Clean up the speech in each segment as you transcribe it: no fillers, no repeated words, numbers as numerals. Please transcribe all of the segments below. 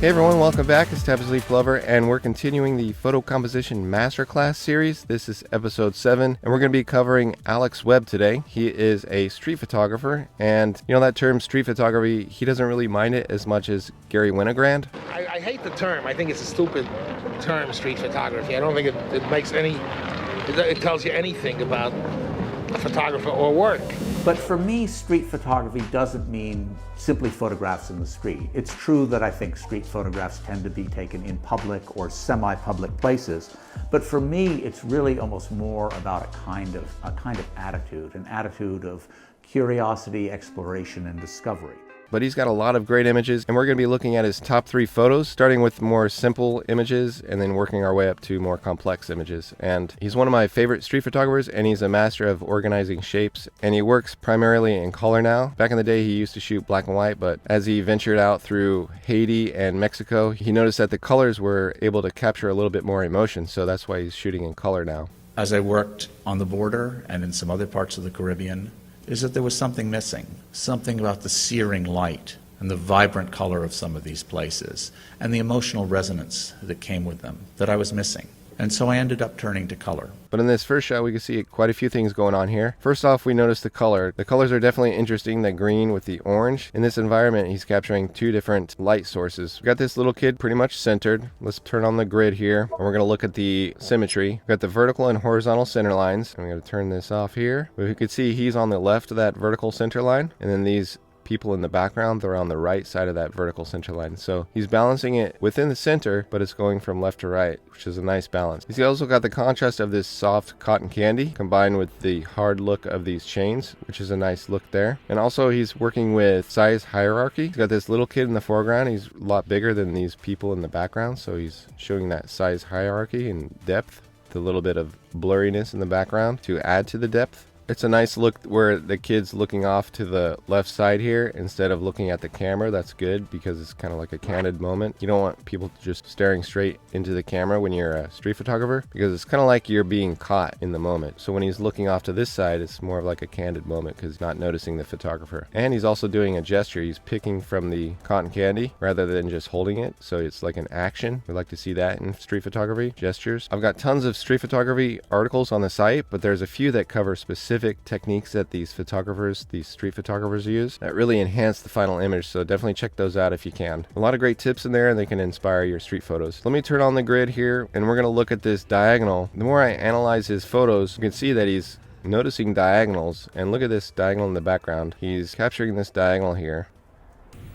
Hey everyone, welcome back. It's Tapestry Leaf Lover, and we're continuing the Photo Composition Masterclass series. This is episode 7, and we're going to be covering Alex Webb today. He is a street photographer, and you know that term street photography, he doesn't really mind it as much as Gary Winogrand. I hate the term. I think it's a stupid term, street photography. I don't think it makes any, it tells you anything about a photographer or work. But for me, street photography doesn't mean simply photographs in the street. It's true that I think street photographs tend to be taken in public or semi-public places, but for me, it's really almost more about a kind of attitude, an attitude of curiosity, exploration, and discovery. But he's got a lot of great images, and we're going to be looking at his top 3 photos, starting with more simple images and then working our way up to more complex images. And he's one of my favorite street photographers, and he's a master of organizing shapes, and he works primarily in color now. Back in the day, he used to shoot black and white, but as he ventured out through Haiti and Mexico, he noticed that the colors were able to capture a little bit more emotion, so that's why he's shooting in color now. As I worked on the border and in some other parts of the Caribbean, is that there was something missing, something about the searing light and the vibrant color of some of these places and the emotional resonance that came with them that I was missing. And so I ended up turning to color. But in this first shot, we can see quite a few things going on here. First off, we notice the color. The colors are definitely interesting, the green with the orange. In this environment, he's capturing 2 different light sources. We've got this little kid pretty much centered. Let's turn on the grid here, and we're going to look at the symmetry. We've got the vertical and horizontal center lines. I'm going to turn this off here. But you can see he's on the left of that vertical center line, and then these people in the background, they're on the right side of that vertical center line. So he's balancing it within the center, but it's going from left to right, which is a nice balance. He's also got the contrast of this soft cotton candy combined with the hard look of these chains, which is a nice look there. And also he's working with size hierarchy. He's got this little kid in the foreground. He's a lot bigger than these people in the background, so he's showing that size hierarchy and depth, the little bit of blurriness in the background to add to the depth. It's a nice look where the kid's looking off to the left side here instead of looking at the camera. That's good because it's kind of like a candid moment. You don't want people just staring straight into the camera when you're a street photographer because it's kind of like you're being caught in the moment. So when he's looking off to this side, it's more of like a candid moment because he's not noticing the photographer. And he's also doing a gesture. He's picking from the cotton candy rather than just holding it. So it's like an action. We like to see that in street photography, gestures. I've got tons of street photography articles on the site, but there's a few that cover specific techniques that these street photographers use that really enhance the final image, so definitely check those out if you can. A lot of great tips in there and they can inspire your street photos. Let me turn on the grid here and we're going to look at this diagonal. The more I analyze his photos, you can see that he's noticing diagonals, and look at this diagonal in the background. He's capturing this diagonal here.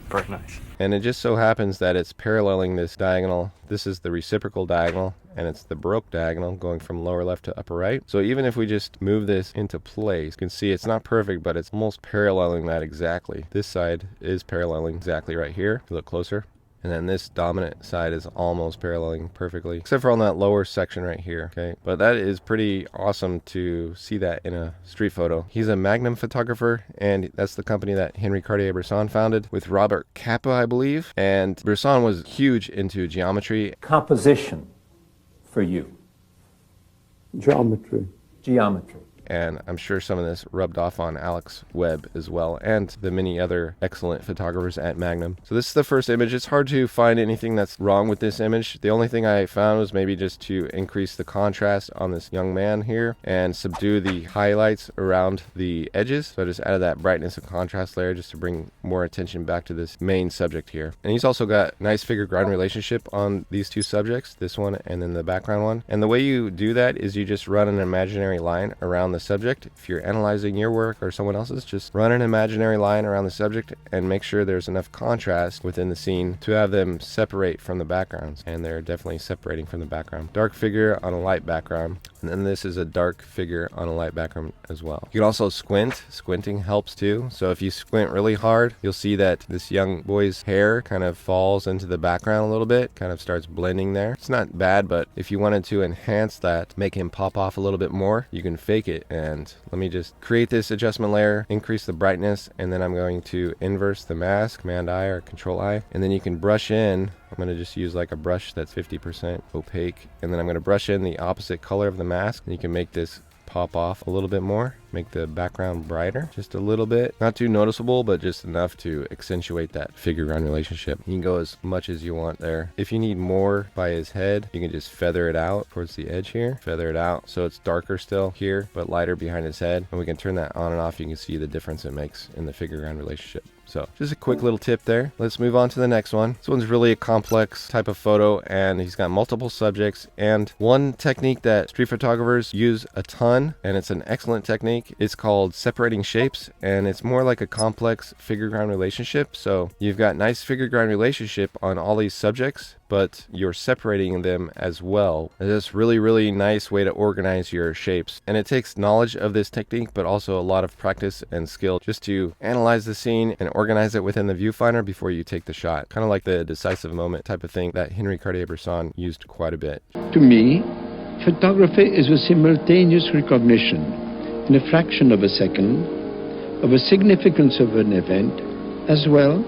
Very nice. And it just so happens that it's paralleling this diagonal. This is the reciprocal diagonal, and it's the Baroque diagonal going from lower left to upper right. So even if we just move this into place, you can see it's not perfect, but it's almost paralleling that exactly. This side is paralleling exactly right here. If you look closer. And then this dominant side is almost paralleling perfectly, except for on that lower section right here, okay? But that is pretty awesome to see that in a street photo. He's a Magnum photographer, and that's the company that Henry Cartier-Bresson founded with Robert Capa, I believe. And Bresson was huge into geometry. Composition for you. Geometry. Geometry. And I'm sure some of this rubbed off on Alex Webb as well, and the many other excellent photographers at Magnum. So this is the first image. It's hard to find anything that's wrong with this image. The only thing I found was maybe just to increase the contrast on this young man here and subdue the highlights around the edges. So I just added that brightness and contrast layer just to bring more attention back to this main subject here. And he's also got nice figure-ground relationship on these 2 subjects, this one and then the background one. And the way you do that is you just run an imaginary line around the subject. If you're analyzing your work or someone else's, just run an imaginary line around the subject and make sure there's enough contrast within the scene to have them separate from the backgrounds. And they're definitely separating from the background. Dark figure on a light background. And then this is a dark figure on a light background as well. You can also squint. Squinting helps too. So if you squint really hard, you'll see that this young boy's hair kind of falls into the background a little bit, kind of starts blending there. It's not bad, but if you wanted to enhance that, make him pop off a little bit more, you can fake it. And let me just create this adjustment layer, increase the brightness, and then I'm going to inverse the mask, Command I or Control I, and then you can brush in. I'm going to just use like a brush that's 50% opaque, and then I'm going to brush in the opposite color of the mask, and you can make this pop off a little bit more, make the background brighter just a little bit. Not too noticeable, but just enough to accentuate that figure ground relationship. You can go as much as you want there. If you need more by his head, you can just feather it out towards the edge here. Feather it out so it's darker still here, but lighter behind his head. And we can turn that on and off. You can see the difference it makes in the figure ground relationship. So just a quick little tip there. Let's move on to the next one. This one's really a complex type of photo, and he's got multiple subjects. And one technique that street photographers use a ton, and it's an excellent technique, is called separating shapes. And it's more like a complex figure ground relationship. So you've got nice figure ground relationship on all these subjects, but you're separating them as well. It's this really nice way to organize your shapes. And it takes knowledge of this technique, but also a lot of practice and skill just to analyze the scene and organize it within the viewfinder before you take the shot. Kind of like the decisive moment type of thing that Henry Cartier-Bresson used quite a bit. To me, photography is a simultaneous recognition in a fraction of a second of a significance of an event, as well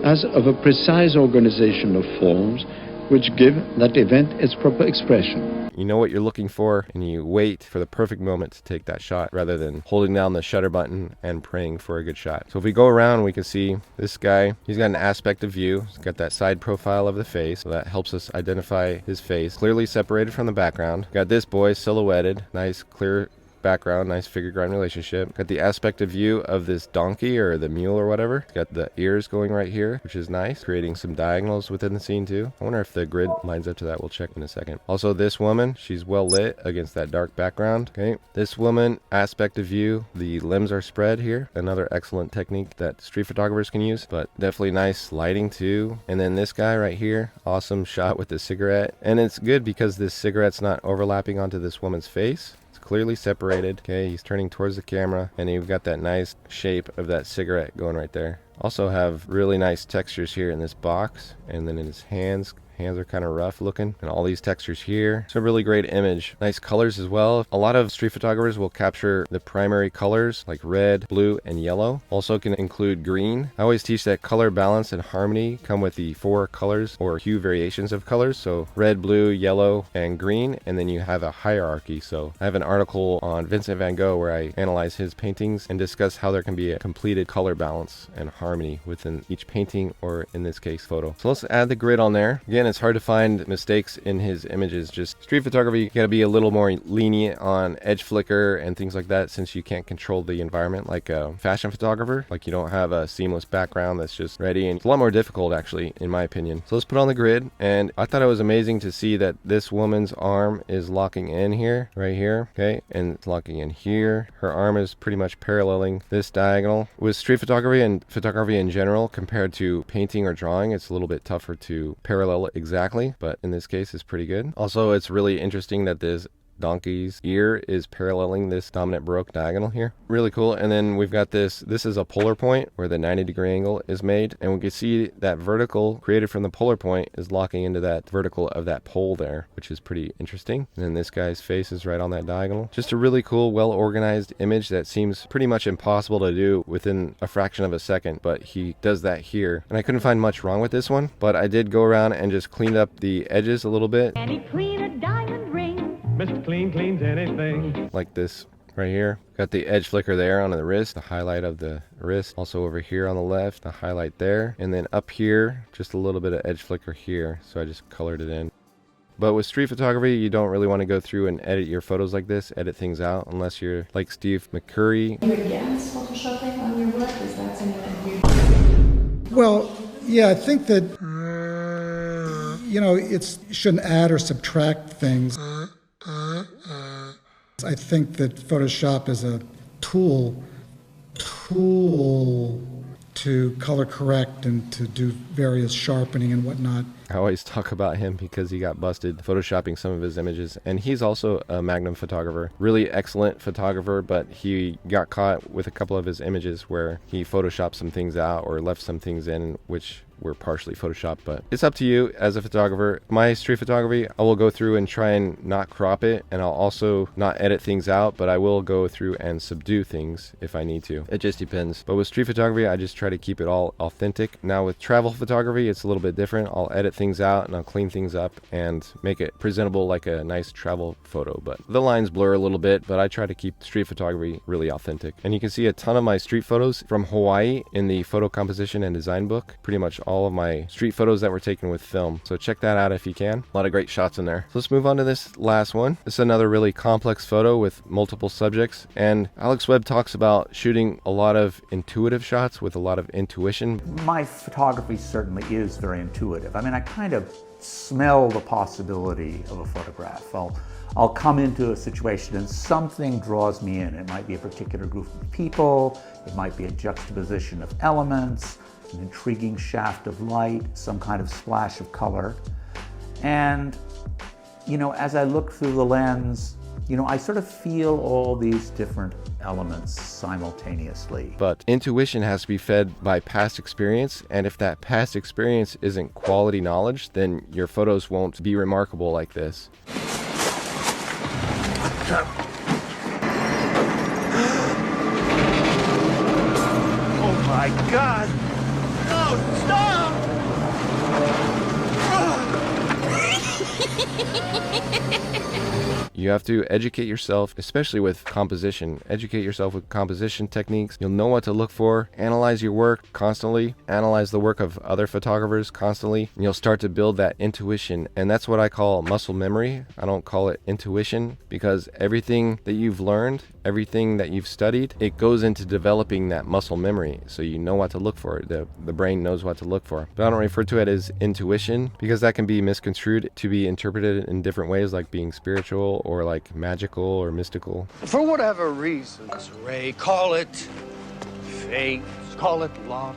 as of a precise organization of forms which give that event its proper expression. You know what you're looking for, and you wait for the perfect moment to take that shot rather than holding down the shutter button and praying for a good shot. So if we go around, we can see this guy. He's got an aspect of view. He's got that side profile of the face, so that helps us identify his face, clearly separated from the background. Got this boy silhouetted, nice clear background, nice figure ground relationship. Got the aspect of view of this donkey or the mule or whatever. Got the ears going right here, which is nice, creating some diagonals within the scene too. I wonder if the grid lines up to that. We'll check in a second. Also, this woman, she's well lit against that dark background. Okay, this woman, aspect of view, the limbs are spread here. Another excellent technique that street photographers can use, but definitely nice lighting too. And then this guy right here, awesome shot with the cigarette. And it's good because this cigarette's not overlapping onto this woman's face. Clearly separated. Okay, he's turning towards the camera, and you've got that nice shape of that cigarette going right there. Also have really nice textures here in this box, and then in his hands. Hands are kind of rough looking, and all these textures here. It's a really great image. Nice colors as well. A lot of street photographers will capture the primary colors like red, blue, and yellow. Also can include green. I always teach that color balance and harmony come with the 4 colors or hue variations of colors. So red, blue, yellow, and green, and then you have a hierarchy. So I have an article on Vincent van Gogh where I analyze his paintings and discuss how there can be a completed color balance and harmony within each painting, or in this case, photo. So let's add the grid on there. Again, it's hard to find mistakes in his images. Just street photography, you gotta be a little more lenient on edge flicker and things like that, since you can't control the environment like a fashion photographer. Like, you don't have a seamless background that's just ready, and it's a lot more difficult actually, in my opinion. So let's put on the grid, and I thought it was amazing to see that this woman's arm is locking in here, right here, okay, and it's locking in here. Her arm is pretty much paralleling this diagonal. With street photography and photography in general, compared to painting or drawing, it's a little bit tougher to parallel it exactly, but in this case it's pretty good. Also, it's really interesting that this donkey's ear is paralleling this dominant baroque diagonal here. Really cool. And then we've got this is a polar point where the 90-degree angle is made, and we can see that vertical created from the polar point is locking into that vertical of that pole there, which is pretty interesting. And then this guy's face is right on that diagonal. Just a really cool, well organized image that seems pretty much impossible to do within a fraction of a second, but he does that here. And I couldn't find much wrong with this one, but I did go around and just cleaned up the edges a little bit. And he clean a diamond ring. Mr. Clean cleans anything. Like this right here. Got the edge flicker there on the wrist, the highlight of the wrist. Also over here on the left, the highlight there. And then up here, just a little bit of edge flicker here. So I just colored it in. But with street photography, you don't really want to go through and edit your photos like this, edit things out, unless you're like Steve McCurry. You're against photoshopping on your work? Is that something weird? Well, yeah, I think that, it shouldn't add or subtract things. I think that Photoshop is a tool to color correct and to do various sharpening and whatnot. I always talk about him because he got busted photoshopping some of his images, and he's also a Magnum photographer, really excellent photographer, but he got caught with a couple of his images where he photoshopped some things out or left some things in which were partially photoshopped, but it's up to you as a photographer. My street photography, I will go through and try and not crop it, and I'll also not edit things out, but I will go through and subdue things if I need to. It just depends. But with street photography, I just try to keep it all authentic. Now with travel photography, it's a little bit different. I'll edit things out and I'll clean things up and make it presentable like a nice travel photo, but the lines blur a little bit, but I try to keep street photography really authentic. And you can see a ton of my street photos from Hawaii in the photo composition and design book. Pretty much all of my street photos that were taken with film. So check that out if you can. A lot of great shots in there. So let's move on to this last one. This is another really complex photo with multiple subjects. And Alex Webb talks about shooting a lot of intuitive shots with a lot of intuition. My photography certainly is very intuitive. I mean, I kind of smell the possibility of a photograph. I'll come into a situation and something draws me in. It might be a particular group of people, it might be a juxtaposition of elements, an intriguing shaft of light, some kind of splash of color. And, you know, as I look through the lens, you know, I sort of feel all these different elements simultaneously. But intuition has to be fed by past experience, and if that past experience isn't quality knowledge, then your photos won't be remarkable like this. Oh my God! No, stop! You have to educate yourself, especially with composition. Educate yourself with composition techniques. You'll know what to look for. Analyze your work constantly. Analyze the work of other photographers constantly. And you'll start to build that intuition. And that's what I call muscle memory. I don't call it intuition, because everything that you've learned, everything that you've studied, it goes into developing that muscle memory. So you know what to look for. The brain knows what to look for. But I don't refer to it as intuition, because that can be misconstrued to be interpreted in different ways, like being spiritual or like magical or mystical. For whatever reasons, Ray, call it fate, call it luck,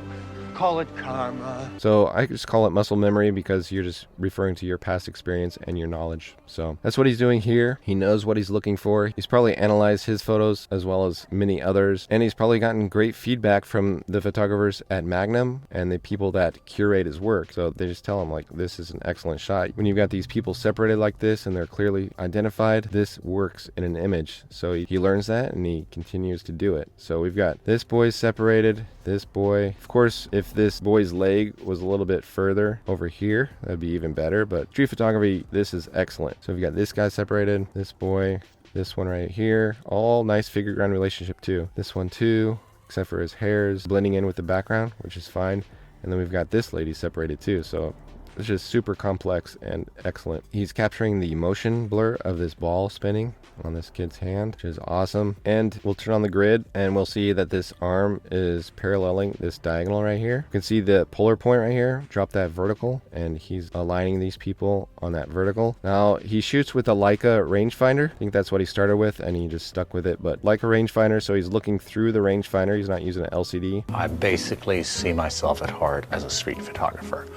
call it karma. So I just call it muscle memory because you're just referring to your past experience and your knowledge. So that's what he's doing here. He knows what he's looking for. He's probably analyzed his photos as well as many others, and he's probably gotten great feedback from the photographers at Magnum and the people that curate his work. So they just tell him, like, this is an excellent shot. When you've got these people separated like this and they're clearly identified, this works in an image. So he learns that and he continues to do it. So we've got this boy separated, this boy. Of course, if this boy's leg was a little bit further over here, that'd be even better. But street photography, this is excellent. So we've got this guy separated, this boy, this one right here. All nice figure ground relationship too. This one too, except for his hairs blending in with the background, which is fine. And then we've got this lady separated too. So it's just super complex and excellent. He's capturing the motion blur of this ball spinning on this kid's hand, which is awesome. And we'll turn on the grid and we'll see that this arm is paralleling this diagonal right here. You can see the polar point right here. Drop that vertical, and he's aligning these people on that vertical. Now he shoots with a Leica rangefinder. I think that's what he started with, and he just stuck with it. But Leica rangefinder, so he's looking through the rangefinder. He's not using an LCD. I basically see myself at heart as a street photographer,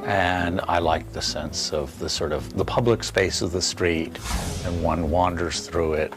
and I like the sense of the sort of the public space of the street, and one wanders through it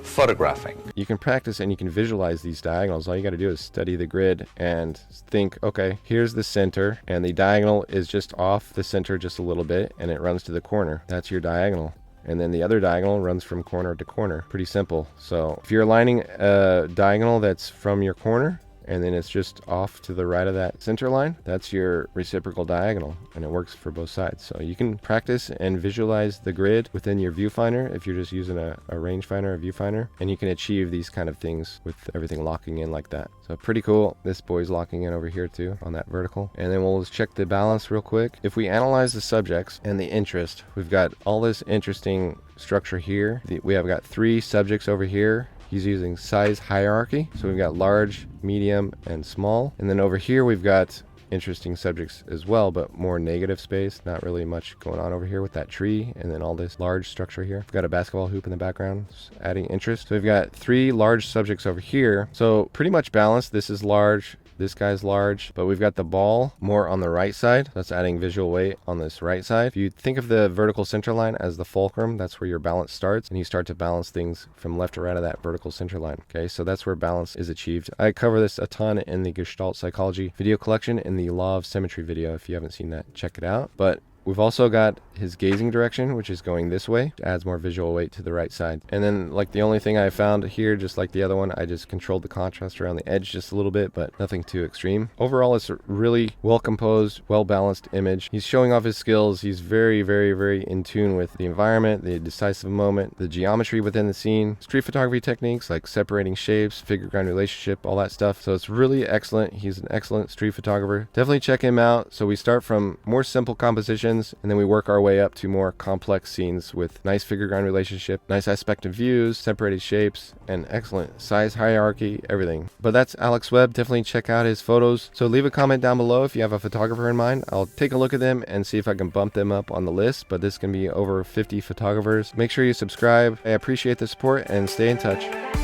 photographing. You can practice and you can visualize these diagonals. All you got to do is study the grid and think, okay, here's the center, and the diagonal is just off the center just a little bit, and it runs to the corner. That's your diagonal. And then the other diagonal runs from corner to corner. Pretty simple. So if you're aligning a diagonal that's from your corner, and then it's just off to the right of that center line, that's your reciprocal diagonal, and it works for both sides. So you can practice and visualize the grid within your viewfinder if you're just using a rangefinder or viewfinder, and you can achieve these kind of things with everything locking in like that. So pretty cool. This boy's locking in over here too on that vertical. And then we'll just check the balance real quick. If we analyze the subjects and the interest, we've got all this interesting structure here. We have got 3 subjects over here. He's using size hierarchy. So we've got large, medium, and small. And then over here, we've got interesting subjects as well, but more negative space. Not really much going on over here with that tree and then all this large structure here. We've got a basketball hoop in the background, adding interest. So we've got 3 large subjects over here. So pretty much balanced. This is large, This guy's large, but we've got the ball more on the right side. That's adding visual weight on this right side. If you think of the vertical center line as the fulcrum, that's where your balance starts, and you start to balance things from left to right of that vertical center line. Okay, so that's where balance is achieved. I cover this a ton in the Gestalt Psychology video collection in the Law of Symmetry video. If you haven't seen that, check it out. But we've also got his gazing direction, which is going this way. It adds more visual weight to the right side. And then like the only thing I found here, just like the other one, I just controlled the contrast around the edge just a little bit, but nothing too extreme. Overall, it's a really well composed, well balanced image. He's showing off his skills. He's very, very, very in tune with the environment, the decisive moment, the geometry within the scene, street photography techniques like separating shapes, figure ground relationship, all that stuff. So it's really excellent. He's an excellent street photographer. Definitely check him out. So we start from more simple compositions, and then we work our way up to more complex scenes with nice figure ground relationship, nice aspect of views, separated shapes, and excellent size hierarchy, everything. But that's Alex Webb. Definitely check out his photos. So leave a comment down below if you have a photographer in mind. I'll take a look at them and see if I can bump them up on the list, but this can be over 50 photographers. Make sure you subscribe. I appreciate the support and stay in touch.